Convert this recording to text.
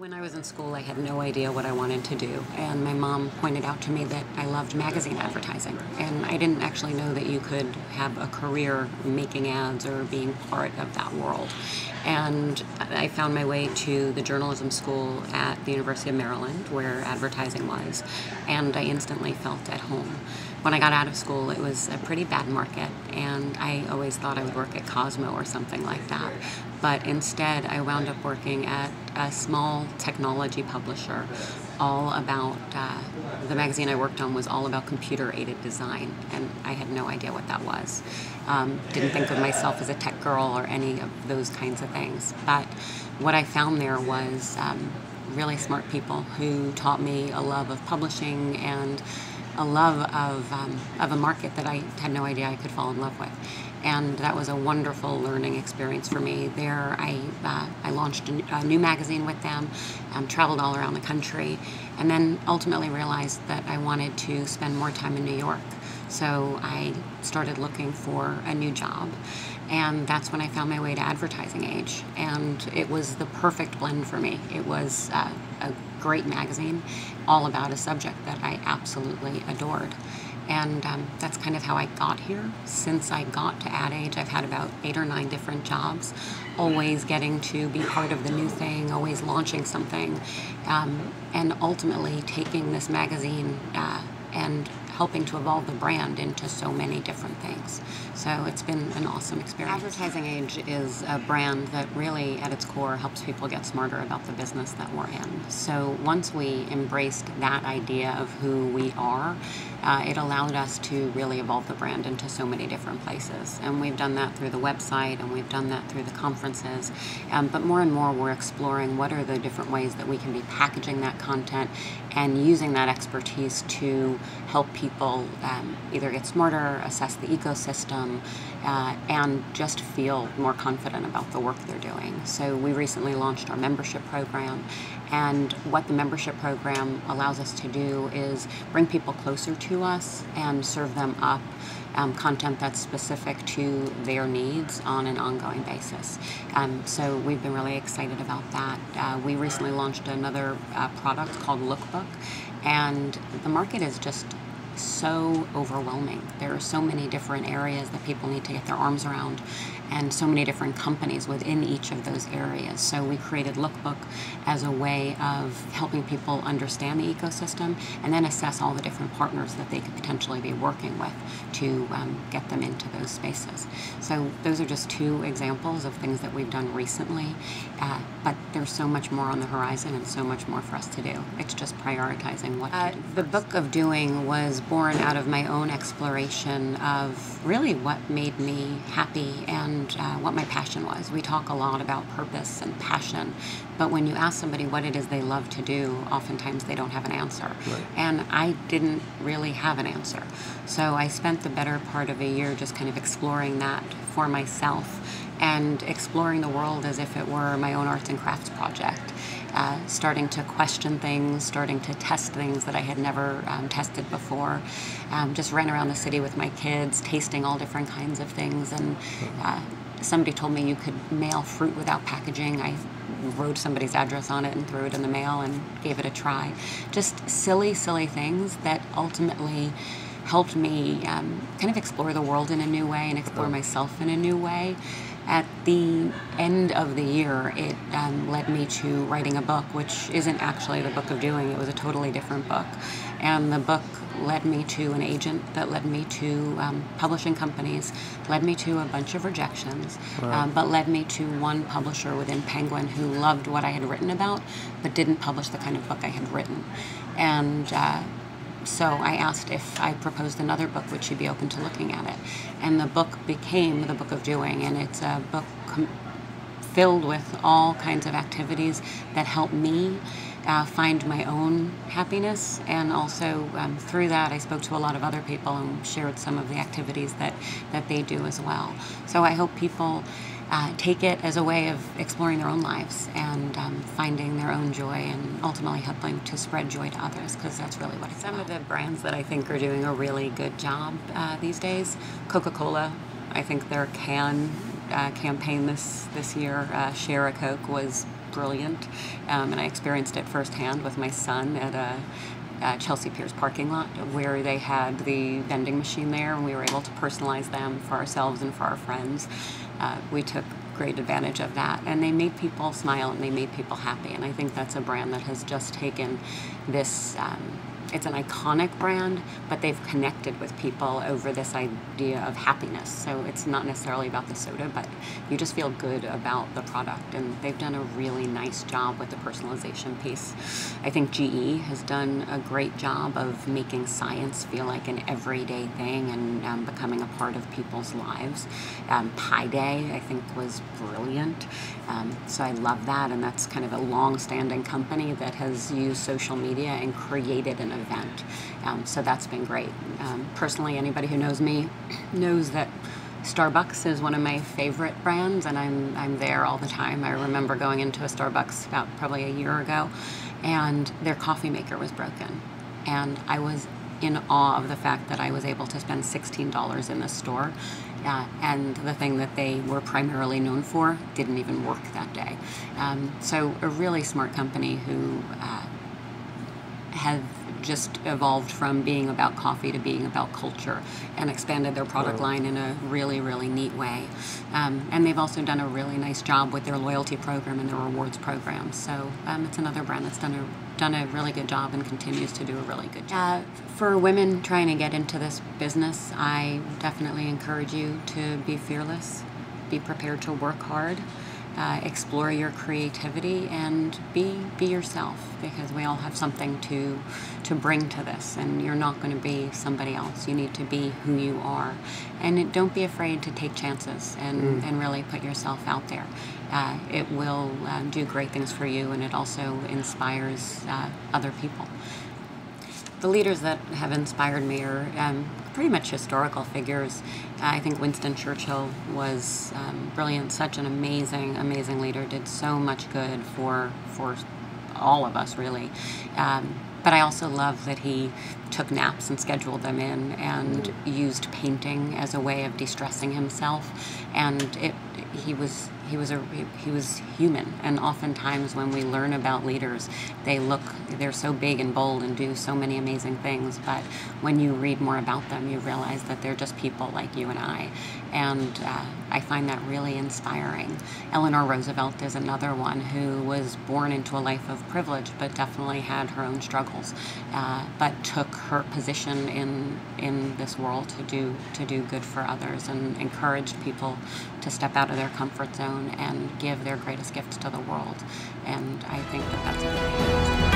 When I was in school, I had no idea what I wanted to do, and my mom pointed out to me that I loved magazine advertising, and I didn't actually know that you could have a career making ads or being part of that world. And I found my way to the journalism school at the University of Maryland, where advertising was, and I instantly felt at home. When I got out of school, it was a pretty bad market, and I always thought I would work at Cosmo or something like that. But instead, I wound up working at a small technology publisher, all about, the magazine I worked on was all about computer-aided design, and I had no idea what that was. Didn't think of myself as a tech girl or any of those kinds of things. But what I found there was really smart people who taught me a love of publishing and a love of a market that I had no idea I could fall in love with. And that was a wonderful learning experience for me. There, I launched a new magazine with them, traveled all around the country, and then ultimately realized that I wanted to spend more time in New York. So I started looking for a new job, and that's when I found my way to Advertising Age. And it was the perfect blend for me. It was a great magazine, all about a subject that I absolutely adored. And that's kind of how I got here. Since I got to Ad Age, I've had about 8 or 9 different jobs, always getting to be part of the new thing, always launching something, and ultimately taking this magazine and helping to evolve the brand into so many different things. So it's been an awesome experience. Advertising Age is a brand that really, at its core, helps people get smarter about the business that we're in. So once we embraced that idea of who we are, it allowed us to really evolve the brand into so many different places. And we've done that through the website, and we've done that through the conferences. But more and more, we're exploring what are the different ways that we can be packaging that content and using that expertise to help people either get smarter, assess the ecosystem, and just feel more confident about the work they're doing. So we recently launched our membership program, and what the membership program allows us to do is bring people closer to us and serve them up content that's specific to their needs on an ongoing basis. So we've been really excited about that. We recently launched another product called Lookbook, and the market is just so overwhelming. There are so many different areas that people need to get their arms around, and so many different companies within each of those areas. So we created Lookbook as a way of helping people understand the ecosystem and then assess all the different partners that they could potentially be working with to get them into those spaces. So those are just 2 examples of things that we've done recently, but there's so much more on the horizon and so much more for us to do. It's just prioritizing what to do. The Book of Doing was born out of my own exploration of really what made me happy and what my passion was. We talk a lot about purpose and passion, but when you ask somebody what it is they love to do, oftentimes they don't have an answer. Right. And I didn't really have an answer. So I spent the better part of a year just kind of exploring that for myself and exploring the world as if it were my own arts and crafts project. Starting to question things, starting to test things that I had never tested before. Just ran around the city with my kids, tasting all different kinds of things. And somebody told me you could mail fruit without packaging. I wrote somebody's address on it and threw it in the mail and gave it a try. Just silly, silly things that ultimately helped me kind of explore the world in a new way and explore myself in a new way. At the end of the year, it led me to writing a book, which isn't actually the Book of Doing. It was a totally different book. And the book led me to an wow. That led me to publishing companies, led me to a bunch of rejections, but led me to one publisher within Penguin who loved what I had written about, but didn't publish the kind of book I had written. And so I asked if I proposed another book, would she be open to looking at it? And the book became the Book of Doing, and it's a book filled with all kinds of activities that help me find my own happiness, and also through that I spoke to a lot of other people and shared some of the activities that they do as well. So I hope people take it as a way of exploring their own lives and finding their own joy and ultimately helping to spread joy to others, because that's really what it's about. Some of the brands that I think are doing a really good job these days, Coca-Cola, I think their campaign this year, Share a Coke, was brilliant, and I experienced it firsthand with my son at a Chelsea Piers parking lot, where they had the vending machine there, and we were able to personalize them for ourselves and for our friends. We took great advantage of that, and they made people smile and they made people happy, and I think that's a brand that has just taken this, it's an iconic brand, but they've connected with people over this idea of happiness. So it's not necessarily about the soda, but you just feel good about the product, and they've done a really nice job with the personalization piece. I think GE has done a great job of making science feel like an everyday thing and becoming a part of people's lives. Pi Day, I think, was brilliant. So I love that, and that's kind of a long-standing company that has used social media and created an event. So that's been great. Personally, anybody who knows me knows that Starbucks is one of my favorite brands, and I'm there all the time. I remember going into a Starbucks about probably a year ago, and their coffee maker was broken. And I was in awe of the fact that I was able to spend $16 in the store, and the thing that they were primarily known for didn't even work that day. So a really smart company who have just evolved from being about coffee to being about culture, and expanded their product line in a really, really neat way. And they've also done a really nice job with their loyalty program and their rewards program. So it's another brand that's done a really good job and continues to do a really good job. For women trying to get into this business, I definitely encourage you to be fearless, be prepared to work hard, explore your creativity, and be yourself, because we all have something to bring to this, and you're not going to be somebody else. You need to be who you are, and don't be afraid to take chances and really put yourself out there. It will do great things for you, and it also inspires other people. The leaders that have inspired me are pretty much historical figures. I think Winston Churchill was brilliant, such an amazing, amazing leader, did so much good for all of us, really. But I also love that he took naps and scheduled them in, and used painting as a way of de-stressing himself. And he was human. And oftentimes when we learn about leaders, they're so big and bold and do so many amazing things. But when you read more about them, you realize that they're just people like you and I. And I find that really inspiring. Eleanor Roosevelt is another one who was born into a life of privilege, but definitely had her own struggles, but took her position in this world to do good for others, and encouraged people to step out of their comfort zone and give their greatest gifts to the world. And I think that that's a good thing.